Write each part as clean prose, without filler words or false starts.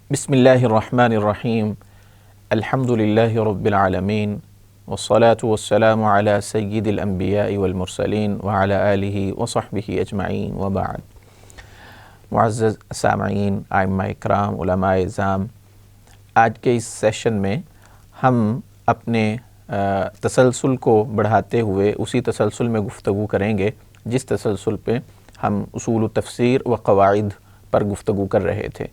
بسم اللہ الرحمن الرحیم الحمد للہ رب العالمین والصلاة والسلام علی سید الانبیاء والمرسلین وعلی آلہ وصحبہ اجمعین وبعد۔ معزز سامعین، آئمہ اکرام، علماء اعظام، آج کے اس سیشن میں ہم اپنے تسلسل کو بڑھاتے ہوئے اسی تسلسل میں گفتگو کریں گے جس تسلسل پہ ہم اصول تفسیر و قواعد پر گفتگو کر رہے تھے۔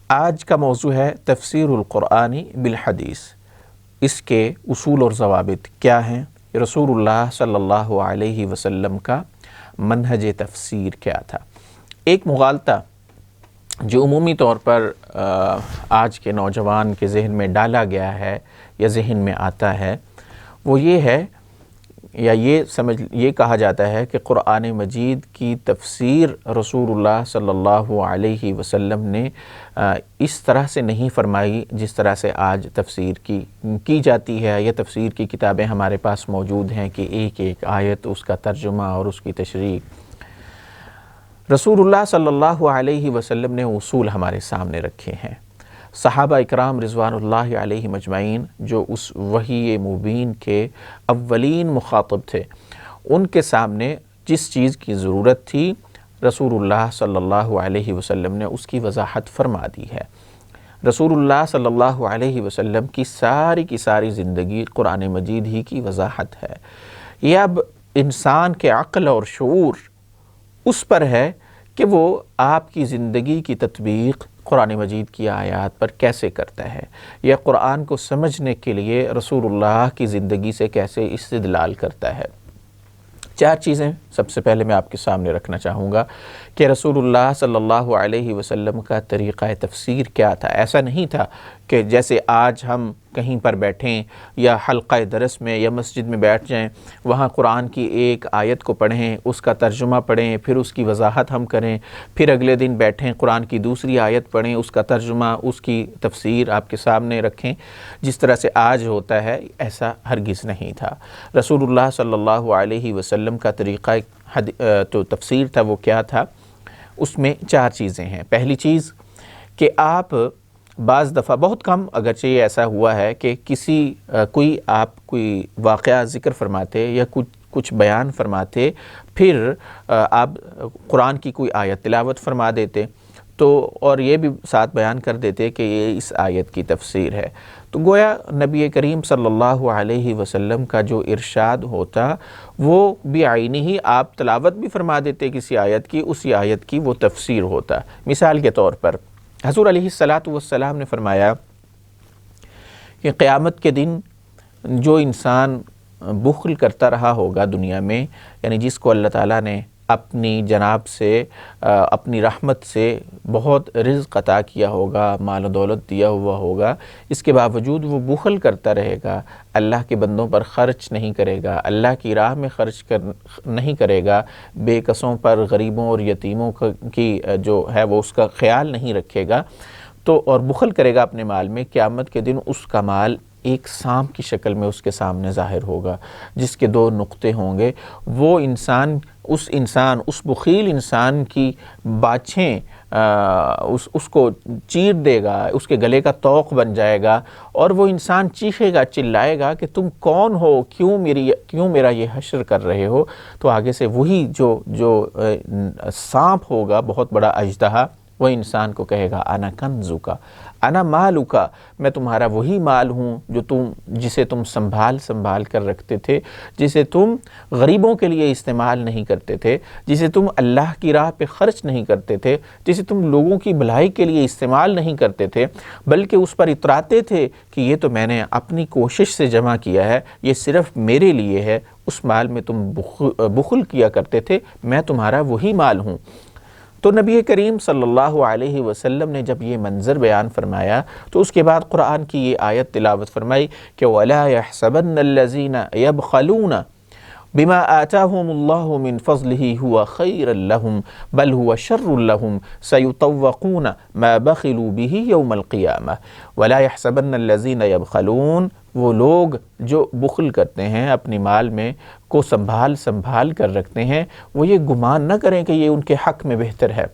آج کا موضوع ہے تفسیر القرآن بالحدیث۔ اس کے اصول اور ضوابط کیا ہیں؟ رسول اللہ صلی اللہ علیہ وسلم کا منہج تفسیر کیا تھا؟ ایک مغالطہ جو عمومی طور پر آج کے نوجوان کے ذہن میں ڈالا گیا ہے یا ذہن میں آتا ہے، وہ یہ ہے یا یہ کہا جاتا ہے کہ قرآن مجید کی تفسیر رسول اللہ صلی اللہ علیہ وسلم نے اس طرح سے نہیں فرمائی جس طرح سے آج تفسیر کی جاتی ہے، یا تفسیر کی کتابیں ہمارے پاس موجود ہیں کہ ایک ایک آیت، اس کا ترجمہ اور اس کی تشریح۔ رسول اللہ صلی اللہ علیہ وسلم نے اصول ہمارے سامنے رکھے ہیں۔ صحابہ اکرام رضوان اللہ علیہم اجمعین جو اس وحی مبین کے اولین مخاطب تھے، ان کے سامنے جس چیز کی ضرورت تھی رسول اللہ صلی اللہ علیہ وسلم نے اس کی وضاحت فرما دی ہے۔ رسول اللہ صلی اللہ علیہ وسلم کی ساری زندگی قرآن مجید ہی کی وضاحت ہے۔ یہ اب انسان کے عقل اور شعور اس پر ہے کہ وہ آپ کی زندگی کی تطبیق قرآن مجید کی آیات پر کیسے کرتا ہے، یا قرآن کو سمجھنے کے لیے رسول اللہ کی زندگی سے کیسے استدلال کرتا ہے۔ چار چیزیں سب سے پہلے میں آپ کے سامنے رکھنا چاہوں گا کہ رسول اللہ صلی اللہ علیہ وسلم کا طریقہ تفسیر کیا تھا۔ ایسا نہیں تھا کہ جیسے آج ہم کہیں پر بیٹھیں یا حلقہ درس میں یا مسجد میں بیٹھ جائیں، وہاں قرآن کی ایک آیت کو پڑھیں، اس کا ترجمہ پڑھیں، پھر اس کی وضاحت ہم کریں، پھر اگلے دن بیٹھیں قرآن کی دوسری آیت پڑھیں، اس کا ترجمہ، اس کی تفسیر آپ کے سامنے رکھیں۔ جس طرح سے آج ہوتا ہے ایسا ہرگز نہیں تھا۔ رسول اللہ صلی اللہ علیہ وسلم کا طریقہ تو تفسیر تھا، وہ کیا تھا؟ اس میں چار چیزیں ہیں۔ پہلی چیز کہ آپ بعض دفعہ، بہت کم اگرچہ یہ ایسا ہوا ہے کہ کوئی واقعہ ذکر فرماتے یا کچھ بیان فرماتے، پھر آپ قرآن کی کوئی آیت تلاوت فرما دیتے تو اور یہ بھی ساتھ بیان کر دیتے کہ یہ اس آیت کی تفسیر ہے، تو گویا نبی کریم صلی اللہ علیہ وسلم کا جو ارشاد ہوتا وہ بعینہ ہی آپ تلاوت بھی فرما دیتے کسی آیت کی، اسی آیت کی وہ تفسیر ہوتا۔ مثال کے طور پر حضور علیہ السلام نے فرمایا کہ قیامت کے دن جو انسان بخل کرتا رہا ہوگا دنیا میں، یعنی جس کو اللہ تعالیٰ نے اپنی جناب سے، اپنی رحمت سے بہت رزق عطا کیا ہوگا، مال و دولت دیا ہوا ہوگا، اس کے باوجود وہ بخل کرتا رہے گا، اللہ کے بندوں پر خرچ نہیں کرے گا، اللہ کی راہ میں خرچ نہیں کرے گا، بے کسوں پر، غریبوں اور یتیموں کی جو ہے وہ اس کا خیال نہیں رکھے گا، تو اور بخل کرے گا اپنے مال میں، قیامت کے دن اس کا مال ایک سانپ کی شکل میں اس کے سامنے ظاہر ہوگا، جس کے دو نقطے ہوں گے۔ وہ اس بخیل انسان کی باچھیں اس کو چیر دے گا، اس کے گلے کا طوق بن جائے گا، اور وہ انسان چیخے گا، چلائے گا کہ تم کون ہو، کیوں میرا یہ حشر کر رہے ہو؟ تو آگے سے وہی جو سانپ ہوگا، بہت بڑا اژدہا، وہ انسان کو کہے گا انا کنزکا، انا مالکا، میں تمہارا وہی مال ہوں جسے تم سنبھال کر رکھتے تھے، جسے تم غریبوں کے لیے استعمال نہیں کرتے تھے، جسے تم اللہ کی راہ پہ خرچ نہیں کرتے تھے، جسے تم لوگوں کی بھلائی کے لیے استعمال نہیں کرتے تھے، بلکہ اس پر اتراتے تھے کہ یہ تو میں نے اپنی کوشش سے جمع کیا ہے، یہ صرف میرے لیے ہے، اس مال میں تم بخل کیا کرتے تھے، میں تمہارا وہی مال ہوں۔ تو نبی کریم صلی اللہ علیہ وسلم نے جب یہ منظر بیان فرمایا تو اس کے بعد قرآن کی یہ آیت تلاوت فرمائی کہ وَلَا يَحْسَبَنَّ الَّذِينَ يَبْخَلُونَ بما آتاهم الله من فضله هو خير لهم بل هو شر لهم سيطوقون ما بخلوا به يوم القيامة ولا يحسبن الذين يبخلون، وہ لوگ جو بخل کرتے ہیں، اپنی مال میں کو سنبھال کر رکھتے ہیں، وہ یہ گمان نہ کریں کہ یہ ان کے حق میں بہتر ہے،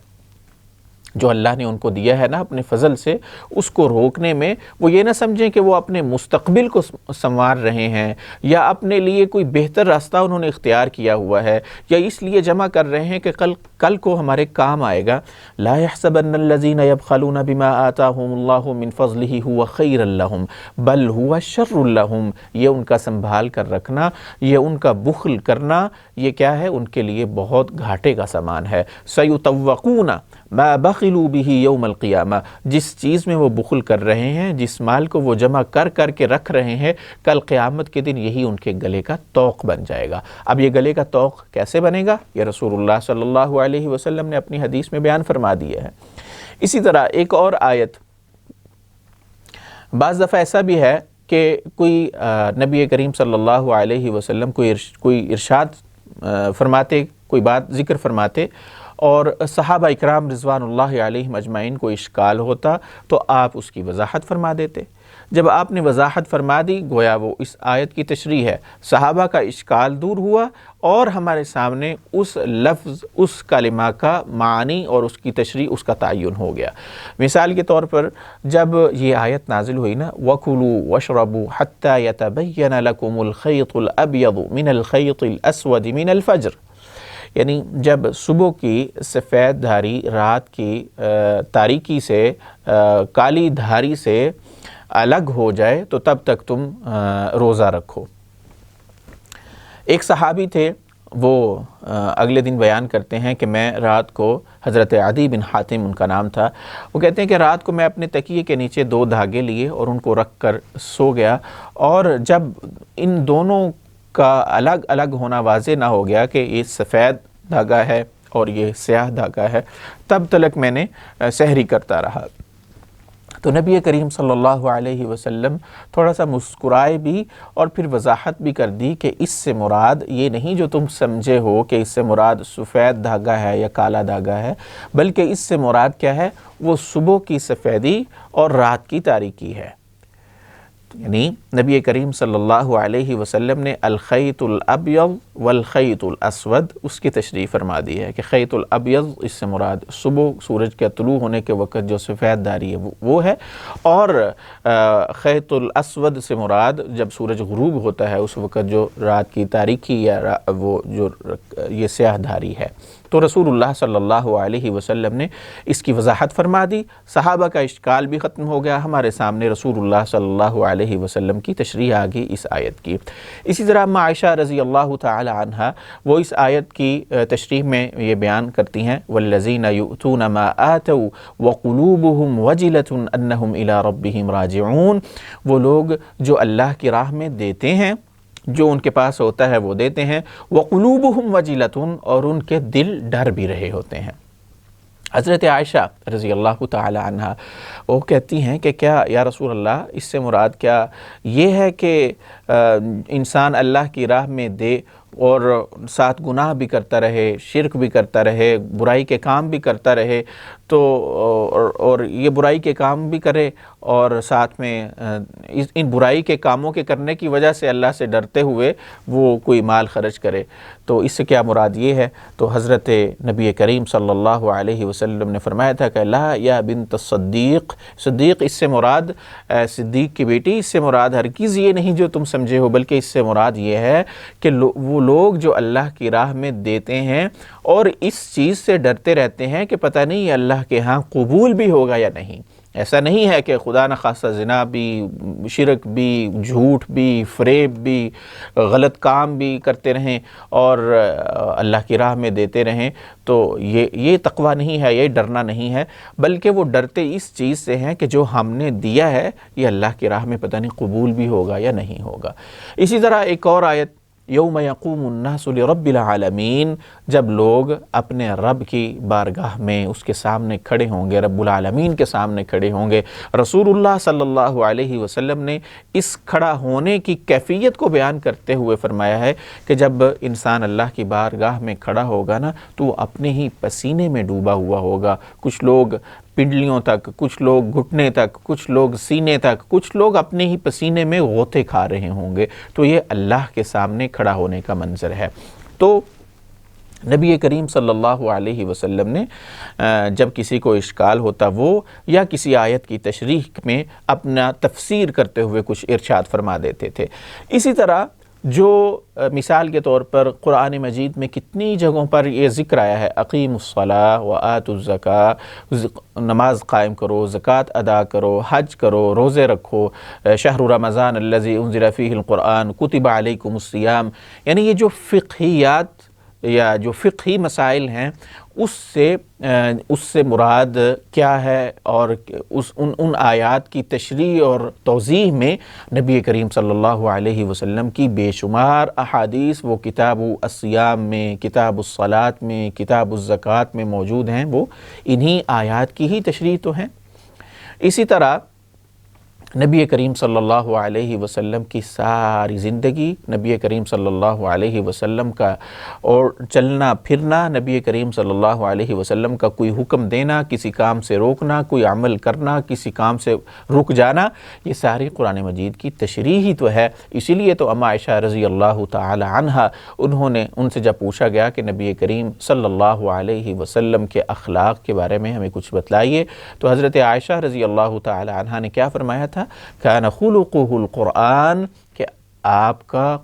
جو اللہ نے ان کو دیا ہے نا اپنے فضل سے، اس کو روکنے میں وہ یہ نہ سمجھیں کہ وہ اپنے مستقبل کو سنوار رہے ہیں یا اپنے لیے کوئی بہتر راستہ انہوں نے اختیار کیا ہوا ہے یا اس لیے جمع کر رہے ہیں کہ کل کو ہمارے کام آئے گا۔ لا يحسبن الذين يبخلون بما آتاهم الله من فضله هو خير لهم بل هو شر لهم، یہ ان کا سنبھال کر رکھنا، یہ ان کا بخل کرنا، یہ کیا ہے؟ ان کے لیے بہت گھاٹے کا سامان ہے۔ سيطوقون ما بخلوا به یوم القیامہ، جس چیز میں وہ بخل کر رہے ہیں، جس مال کو وہ جمع کر کے رکھ رہے ہیں، کل قیامت کے دن یہی ان کے گلے کا توق بن جائے گا۔ اب یہ گلے کا توق کیسے بنے گا؟ یہ رسول اللہ صلی اللہ علیہ وسلم نے اپنی حدیث میں بیان فرما دیا ہے۔ اسی طرح ایک اور آیت، بعض دفعہ ایسا بھی ہے کہ کوئی نبی کریم صلی اللہ علیہ وسلم کوئی ارشاد فرماتے، کوئی بات ذکر فرماتے اور صحابہ اکرام رضوان اللہ علیہم اجمعین کو اشکال ہوتا تو آپ اس کی وضاحت فرما دیتے۔ جب آپ نے وضاحت فرما دی، گویا وہ اس آیت کی تشریح ہے، صحابہ کا اشکال دور ہوا اور ہمارے سامنے اس لفظ، اس کلمہ کا معنی اور اس کی تشریح، اس کا تعین ہو گیا۔ مثال کے طور پر جب یہ آیت نازل ہوئی نا، وَكُلُوا وَاشْرَبُوا حَتَّى يَتَبَيَّنَ لَكُمُ الْخَيْطُ الْأَبْيَضُ مِنَ الْخَيْطِ الْأَسْوَدِ مِنَ الْفَجْرِ، یعنی جب صبح کی سفید دھاری رات کی تاریکی سے، کالی دھاری سے الگ ہو جائے تو تب تک تم روزہ رکھو۔ ایک صحابی تھے، وہ اگلے دن بیان کرتے ہیں کہ میں رات کو، حضرت عدی بن حاتم ان کا نام تھا، وہ کہتے ہیں کہ رات کو میں اپنے تکیے کے نیچے 2 دھاگے لیے اور ان کو رکھ کر سو گیا، اور جب ان دونوں کا الگ الگ ہونا واضح نہ ہو گیا کہ یہ سفید دھاگا ہے اور یہ سیاہ دھاگا ہے، تب تلک میں نے سحری کرتا رہا۔ تو نبی کریم صلی اللہ علیہ وسلم تھوڑا سا مسکرائے بھی اور پھر وضاحت بھی کر دی کہ اس سے مراد یہ نہیں جو تم سمجھے ہو کہ اس سے مراد سفید دھاگا ہے یا کالا دھاگا ہے، بلکہ اس سے مراد کیا ہے؟ وہ صبح کی سفیدی اور رات کی تاریکی ہے۔ یعنی نبی کریم صلی اللہ علیہ وسلم نے الخیط الابیض والخیط الاسود اس کی تشریح فرما دی ہے کہ خیط الابیض اس سے مراد صبح سورج کے طلوع ہونے کے وقت جو سفید دھاری ہے وہ ہے، اور خیط الاسود سے مراد جب سورج غروب ہوتا ہے اس وقت جو رات کی تاریکی یا وہ جو یہ سیاہ دھاری ہے۔ تو رسول اللہ صلی اللہ علیہ وسلم نے اس کی وضاحت فرما دی، صحابہ کا اشکال بھی ختم ہو گیا، ہمارے سامنے رسول اللہ صلی اللہ علیہ وسلم کی تشریح آ گئی اس آیت کی۔ اسی طرح اما عائشہ رضی اللہ تعالی عنہا وہ اس آیت کی تشریح میں یہ بیان کرتی ہیں، والذین یؤتون ما آتوا وقلوبهم وجلة انہم الی ربہم راجعون، وہ لوگ جو اللہ کی راہ میں دیتے ہیں، جو ان کے پاس ہوتا ہے وہ دیتے ہیں، وَقُلُوبُهُمْ وَجِلَةٌ، اور ان کے دل ڈر بھی رہے ہوتے ہیں۔ حضرت عائشہ رضی اللہ تعالی عنہ وہ کہتی ہیں کہ کیا یا رسول اللہ، اس سے مراد کیا یہ ہے کہ انسان اللہ کی راہ میں دے اور ساتھ گناہ بھی کرتا رہے، شرک بھی کرتا رہے، برائی کے کام بھی کرتا رہے، تو اور یہ برائی کے کام بھی کرے اور ساتھ میں ان برائی کے کاموں کے کرنے کی وجہ سے اللہ سے ڈرتے ہوئے وہ کوئی مال خرچ کرے، تو اس سے کیا مراد یہ ہے؟ تو حضرت نبی کریم صلی اللہ علیہ وسلم نے فرمایا تھا کہ لا یا بنت الصدیق، صدیق اس سے مراد صدیق کی بیٹی، اس سے مراد ہرگز یہ نہیں جو تم سمجھے ہو، بلکہ اس سے مراد یہ ہے کہ وہ لوگ جو اللہ کی راہ میں دیتے ہیں اور اس چیز سے ڈرتے رہتے ہیں کہ پتہ نہیں یہ اللہ کے ہاں قبول بھی ہوگا یا نہیں۔ ایسا نہیں ہے کہ خدا نخواستہ زنا بھی، شرک بھی، جھوٹ بھی، فریب بھی، غلط کام بھی کرتے رہیں اور اللہ کی راہ میں دیتے رہیں، تو یہ تقویٰ نہیں ہے، یہ ڈرنا نہیں ہے، بلکہ وہ ڈرتے اس چیز سے ہیں کہ جو ہم نے دیا ہے یہ اللہ کی راہ میں پتہ نہیں قبول بھی ہوگا یا نہیں ہوگا۔ اسی طرح ایک اور آیت، یوم یقوم الناس لرب العالمین، جب لوگ اپنے رب کی بارگاہ میں اس کے سامنے کھڑے ہوں گے، رب العالمین کے سامنے کھڑے ہوں گے۔ رسول اللہ صلی اللہ علیہ وسلم نے اس کھڑا ہونے کی کیفیت کو بیان کرتے ہوئے فرمایا ہے کہ جب انسان اللہ کی بارگاہ میں کھڑا ہوگا نا تو وہ اپنے ہی پسینے میں ڈوبا ہوا ہوگا، کچھ لوگ پنڈلیوں تک، کچھ لوگ گھٹنے تک، کچھ لوگ سینے تک، کچھ لوگ اپنے ہی پسینے میں غوطے کھا رہے ہوں گے۔ تو یہ اللہ کے سامنے کھڑا ہونے کا منظر ہے۔ تو نبی کریم صلی اللہ علیہ وسلم نے جب کسی کو اشکال ہوتا وہ یا کسی آیت کی تشریح میں اپنا تفسیر کرتے ہوئے کچھ ارشاد فرما دیتے تھے۔ اسی طرح جو مثال کے طور پر قرآن مجید میں کتنی جگہوں پر یہ ذکر آیا ہے، اقیموا الصلاۃ وآتوا الزکاۃ، نماز قائم کرو، زکوٰۃ ادا کرو، حج کرو، روزے رکھو، شہر رمضان الذی انزل فیہ القرآن، کتب علیکم الصیام، یعنی یہ جو فقہیات یا جو فقہی مسائل ہیں اس سے مراد کیا ہے، اور ان آیات کی تشریح اور توضیح میں نبی کریم صلی اللہ علیہ وسلم کی بے شمار احادیث وہ کتاب الصیام میں، کتاب الصلاۃ میں، کتاب الزکوٰۃ میں موجود ہیں، وہ انہی آیات کی ہی تشریح تو ہیں۔ اسی طرح نبی کریم صلی اللہ علیہ وسلم کی ساری زندگی، نبی کریم صلی اللہ علیہ وسلم کا اور چلنا پھرنا، نبی کریم صلی اللہ علیہ وسلم کا کوئی حکم دینا، کسی کام سے روکنا، کوئی عمل کرنا، کسی کام سے رک جانا، یہ ساری قرآن مجید کی تشریح ہی تو ہے۔ اسی لیے تو اما عائشہ رضی اللہ تعالی عنہا ان سے جب پوچھا گیا کہ نبی کریم صلی اللہ علیہ وسلم کے اخلاق کے بارے میں ہمیں کچھ بتلائیے، تو حضرت عائشہ رضی اللہ تعالی عنہا نے کیا فرمایا تھا؟ کان خلقہ القرآن، کہ آپ کا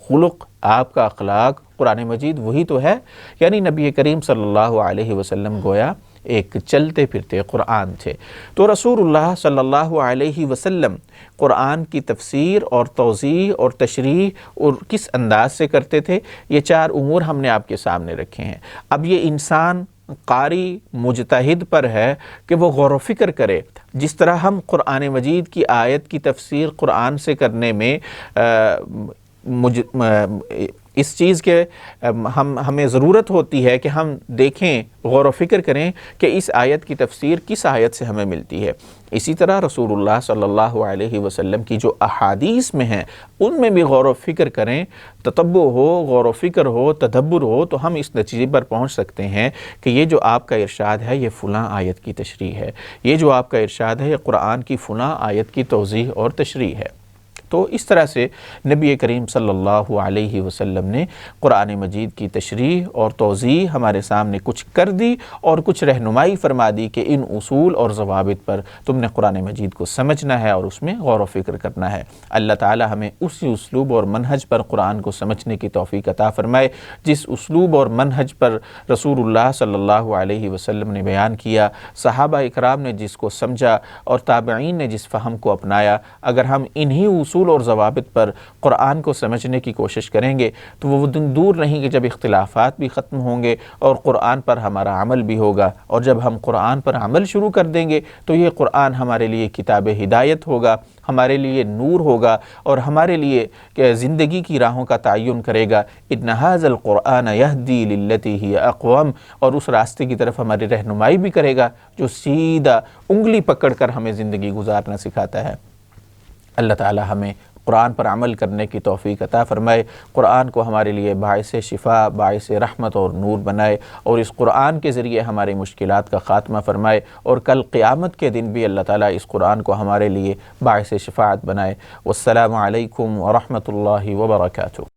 خلق، آپ کا اخلاق قرآن مجید وہی تو ہے۔ یعنی نبی کریم صلی اللہ علیہ وسلم گویا ایک چلتے پھرتے قرآن تھے۔ تو رسول اللہ صلی اللہ علیہ وسلم قرآن کی تفسیر اور توضیح اور تشریح اور کس انداز سے کرتے تھے، یہ چار امور ہم نے آپ کے سامنے رکھے ہیں۔ اب یہ انسان قاری مجتہد پر ہے کہ وہ غور و فکر کرے۔ جس طرح ہم قرآن مجید کی آیت کی تفسیر قرآن سے کرنے میں اس چیز کے ہمیں ضرورت ہوتی ہے کہ ہم دیکھیں، غور و فکر کریں کہ اس آیت کی تفسیر کس آیت سے ہمیں ملتی ہے۔ اسی طرح رسول اللہ صلی اللہ علیہ وسلم کی جو احادیث میں ہیں ان میں بھی غور و فکر کریں، تتبع ہو، غور و فکر ہو، تدبر ہو، تو ہم اس نتیجے پر پہنچ سکتے ہیں کہ یہ جو آپ کا ارشاد ہے یہ فلاں آیت کی تشریح ہے، یہ جو آپ کا ارشاد ہے یہ قرآن کی فلاں آیت کی توضیح اور تشریح ہے۔ تو اس طرح سے نبی کریم صلی اللہ علیہ وسلم نے قرآن مجید کی تشریح اور توضیح ہمارے سامنے کچھ کر دی اور کچھ رہنمائی فرما دی کہ ان اصول اور ضوابط پر تم نے قرآن مجید کو سمجھنا ہے اور اس میں غور و فکر کرنا ہے۔ اللہ تعالی ہمیں اسی اسلوب اور منہج پر قرآن کو سمجھنے کی توفیق عطا فرمائے جس اسلوب اور منہج پر رسول اللہ صلی اللہ علیہ وسلم نے بیان کیا، صحابہ اکرام نے جس کو سمجھا اور تابعین نے جس فہم کو اپنایا۔ اگر ہم انہی اصول اور ضوابط پر قرآن کو سمجھنے کی کوشش کریں گے تو وہ دن دور نہیں کہ جب اختلافات بھی ختم ہوں گے اور قرآن پر ہمارا عمل بھی ہوگا، اور جب ہم قرآن پر عمل شروع کر دیں گے تو یہ قرآن ہمارے لیے کتاب ہدایت ہوگا، ہمارے لیے نور ہوگا اور ہمارے لیے زندگی کی راہوں کا تعین کرے گا۔ ان ھذا القرآن یہدی للتی ہی اقوم، اور اس راستے کی طرف ہماری رہنمائی بھی کرے گا جو سیدھا انگلی پکڑ کر ہمیں زندگی گزارنا سکھاتا ہے۔ اللہ تعالی ہمیں قرآن پر عمل کرنے کی توفیق عطا فرمائے، قرآن کو ہمارے لیے باعث شفا، باعث رحمت اور نور بنائے، اور اس قرآن کے ذریعے ہماری مشکلات کا خاتمہ فرمائے، اور کل قیامت کے دن بھی اللہ تعالیٰ اس قرآن کو ہمارے لیے باعث شفاعت بنائے۔ والسلام علیکم ورحمۃ اللہ وبرکاتہ۔